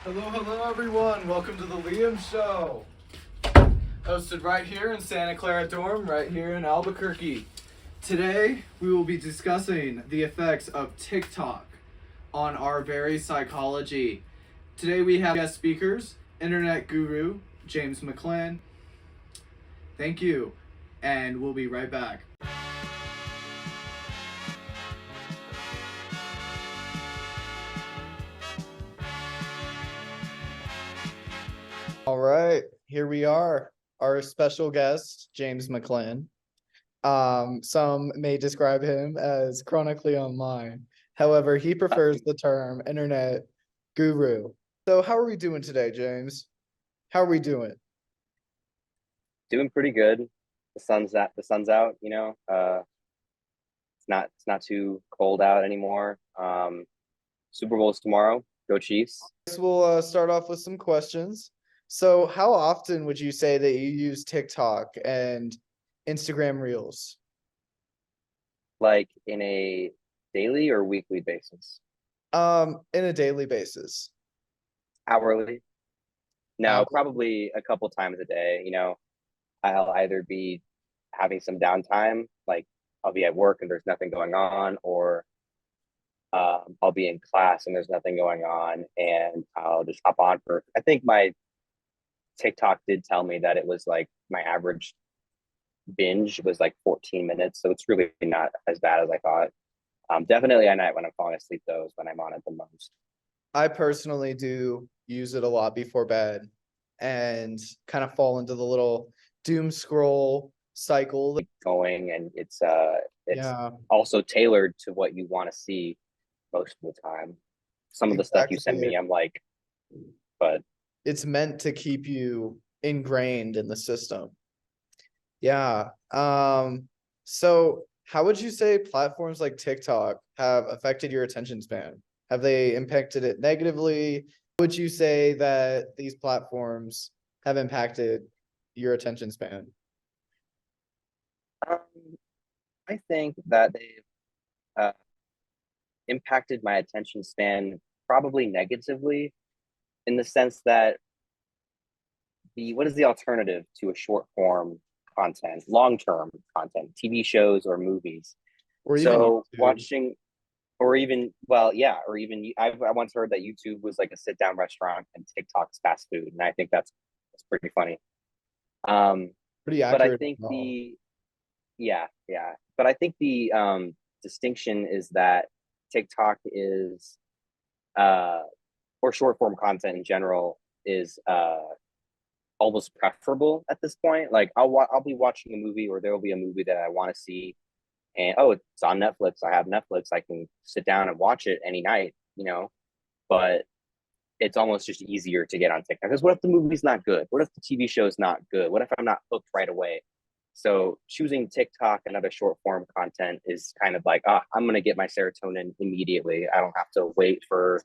Hello, everyone. Welcome to the Liam Show. Hosted right here in Santa Clara Dorm, right here in Albuquerque. Today, we will be discussing the effects of TikTok on our very psychology. Today, we have guest speakers, internet guru James Mclin. Thank you, and we'll be right back. All right, here we are. Our special guest, James Mclin. Some may describe him as chronically online. However, he prefers the term internet guru. So how are we doing today, James? How are we doing? Doing pretty good. The sun's out. It's not too cold out anymore. Super Bowl's tomorrow. Go Chiefs. Guess we'll start off with some questions. So how often would you say that you use TikTok and Instagram Reels? Like in a daily or weekly basis? In a daily basis. Hourly? No, Hour. probably a couple times a day. I'll either be having some downtime, like I'll be at work and there's nothing going on, or I'll be in class and there's nothing going on, and I'll just hop on for. I think my TikTok did tell me that it was like my average binge was like 14 minutes, so it's really not as bad as I thought. Definitely at night when I'm falling asleep, though, is when I'm on it the most. I personally do use it a lot before bed and kind of fall into the little doom scroll cycle. Going and it's Yeah, also tailored to what you want to see most of the time. Some of the stuff you send exactly. me, I'm like, but It's meant to keep you ingrained in the system. Yeah. So how would you say platforms like TikTok have affected your attention span? Have they impacted it negatively? Would you say that these platforms have impacted your attention span? um, I think that they've uh, impacted my attention span probably negatively in the sense that the what is the alternative to a short form content, long term content, TV shows or movies? Or even So YouTube? watching, or even, well, yeah, or even I once heard that YouTube was like a sit down restaurant and TikTok's fast food, and I think that's pretty funny. Um, Pretty but I accurate as think well. the yeah, but I think the distinction is that TikTok is uh or short form content in general is almost preferable at this point. Like I'll be watching a movie, or there will be a movie that I want to see, and oh, it's on Netflix. I have Netflix. I can sit down and watch it any night. But it's almost just easier to get on TikTok because what if the movie's not good? What if the TV show is not good? What if I'm not hooked right away? So choosing TikTok and other short form content is kind of like, I'm gonna get my serotonin immediately. I don't have to wait for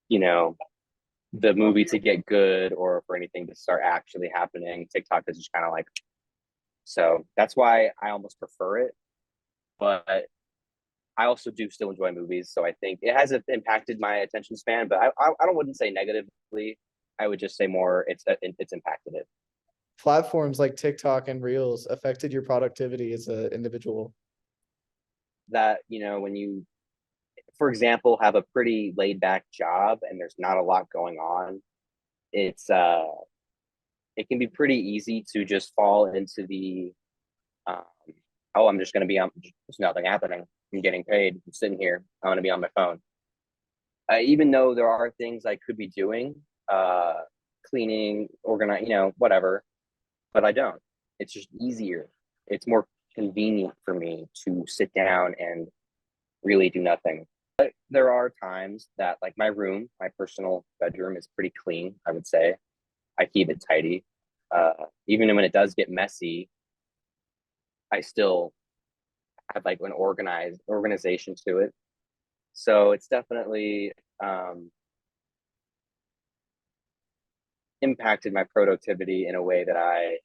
you know the movie to get good or for anything to start actually happening. TikTok is just kind of like, so that's why I almost prefer it. But I also do still enjoy movies, so I think it has impacted my attention span. But I don't wouldn't say negatively. I would just say more it's impacted it. Platforms like TikTok and Reels affected your productivity as an individual. That when you, for example, have a pretty laid back job and there's not a lot going on, it's it can be pretty easy to just fall into the um, oh, I'm just going to be on. There's nothing happening. I'm getting paid. I'm sitting here. I'm going to be on my phone. Even though there are things I could be doing, uh, cleaning, organize, whatever, but I don't. It's just easier. It's more convenient for me to sit down and really do nothing. But there are times that, like my room, my personal bedroom is pretty clean, I would say. I keep it tidy. Even when it does get messy, I still have like an organized organization to it. So it's definitely impacted my productivity in a way that I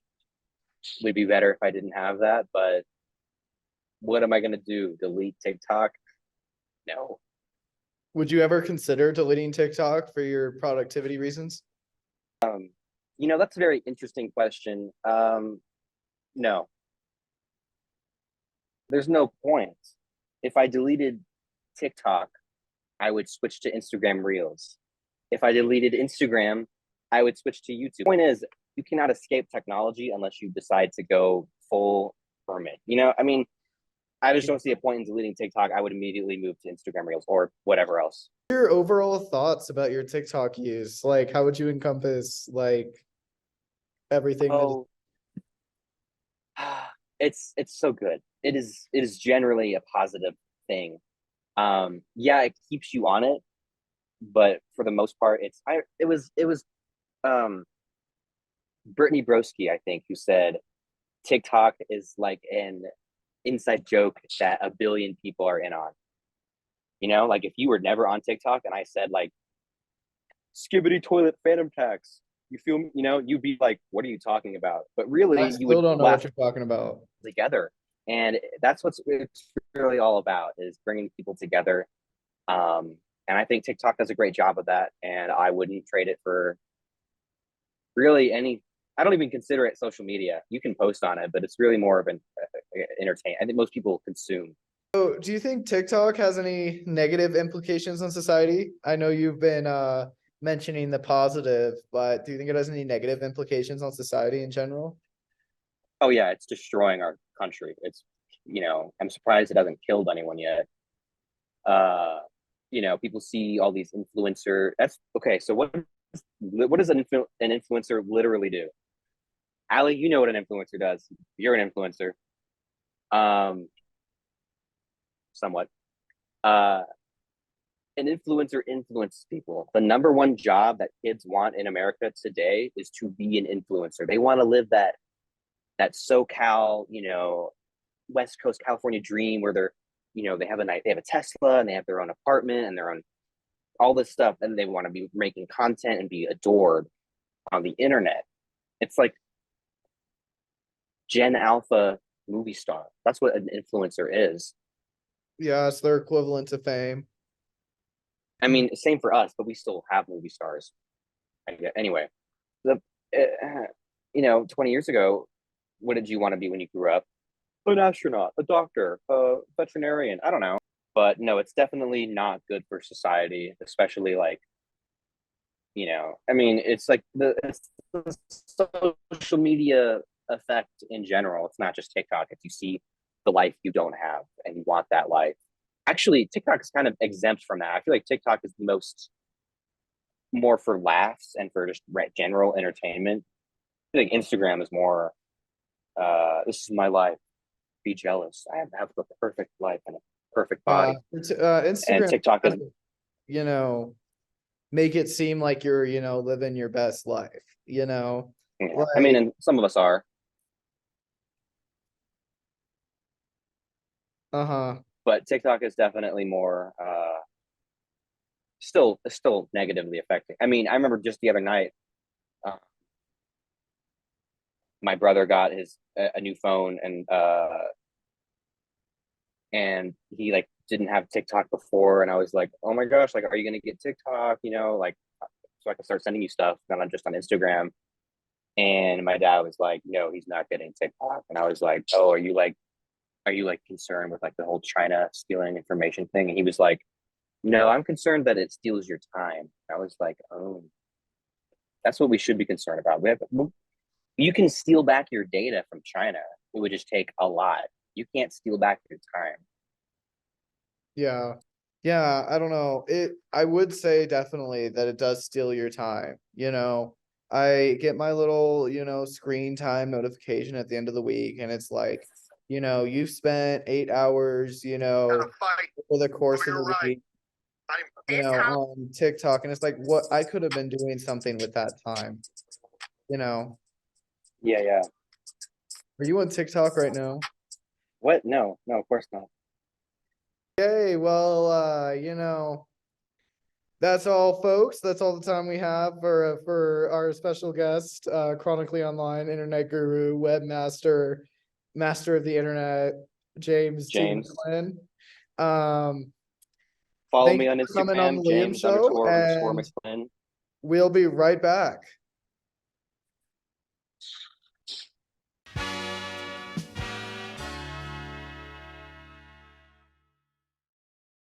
would be better if I didn't have that. But what am I going to do? Delete TikTok? No. Would you ever consider deleting TikTok for your productivity reasons? That's a very interesting question. No, there's no point. If I deleted TikTok, I would switch to Instagram Reels. If I deleted Instagram, I would switch to YouTube. The point is, you cannot escape technology unless you decide to go full hermit. I mean, I just don't see a point in deleting TikTok. I would immediately move to Instagram Reels or whatever else. Your overall thoughts about your TikTok use? Like, how would you encompass like everything that is Oh, it's so good. It is generally a positive thing. Yeah, it keeps you on it, but for the most part, it was Brittany Broski, I think, who said TikTok is like an inside joke that a billion people are in on. Like if you were never on TikTok and I said like skibbity toilet phantom tax, you feel you'd be like, what are you talking about? But really, I you still would don't know what laugh you're talking about. together, and that's what it's really all about, is bringing people together. And I think TikTok does a great job of that, and I wouldn't trade it for really any. I don't even consider it social media. You can post on it, but it's really more of an entertain. I think most people consume. So, do you think TikTok has any negative implications on society? I know you've been mentioning the positive, but do you think it has any negative implications on society in general? Oh yeah, it's destroying our country. I'm surprised it hasn't killed anyone yet. People see all these influencer. That's okay. So what does an influencer literally do? Allie, you know what an influencer does. You're an influencer. Um, Somewhat. Uh, an influencer influences people. The number one job that kids want in America today is to be an influencer. They want to live that SoCal, West Coast California dream where they have a Tesla and they have their own apartment and their own all this stuff, and they want to be making content and be adored on the internet. It's like Gen Alpha movie star. That's what an influencer is. Yeah, it's their equivalent to fame. I mean, same for us, but we still have movie stars. Anyway, the 20 years ago, what did you want to be when you grew up? An astronaut, a doctor, a veterinarian. I don't know, but no, it's definitely not good for society, especially like I mean, it's the social media effect in general. It's not just TikTok. If you see the life you don't have and you want that life, actually, TikTok is kind of exempt from that. I feel like TikTok is the most more for laughs and for just general entertainment. I think Instagram is more. This is my life. Be jealous. I have the perfect life and a perfect body. And Instagram, TikTok is, you know, make it seem like you're, living your best life, I mean, like, and some of us are. uh-huh. But TikTok is definitely more still negatively affecting. I mean, I remember just the other night, uh, my brother got a new phone, and he like didn't have TikTok before, and I was like, oh my gosh, like, are you gonna get TikTok? Like, so I can start sending you stuff, not on just on Instagram. And my dad was like, no, he's not getting TikTok, and I was like, oh, are you like concerned with like the whole China stealing information thing? And he was like, no, I'm concerned that it steals your time. I was like, oh, that's what we should be concerned about. You can steal back your data from China. It would just take a lot. You can't steal back your time. Yeah. Yeah, I don't know. I would say definitely that it does steal your time. I get my little, screen time notification at the end of the week, and it's like, you've spent 8 hours, over the course of the week, on TikTok. And it's like, what I could have been doing something with that time, you know. Yeah, yeah. Are you on TikTok right now? What? No, no, of course not. Okay, well, that's all, folks. That's all the time we have for our special guest, chronically online internet guru, webmaster, master of the internet, James T. James, Mclin. Um, Follow Thank me you on for coming on the Instagram, Liam James Show, underscore underscore and Mclin. we'll be right back.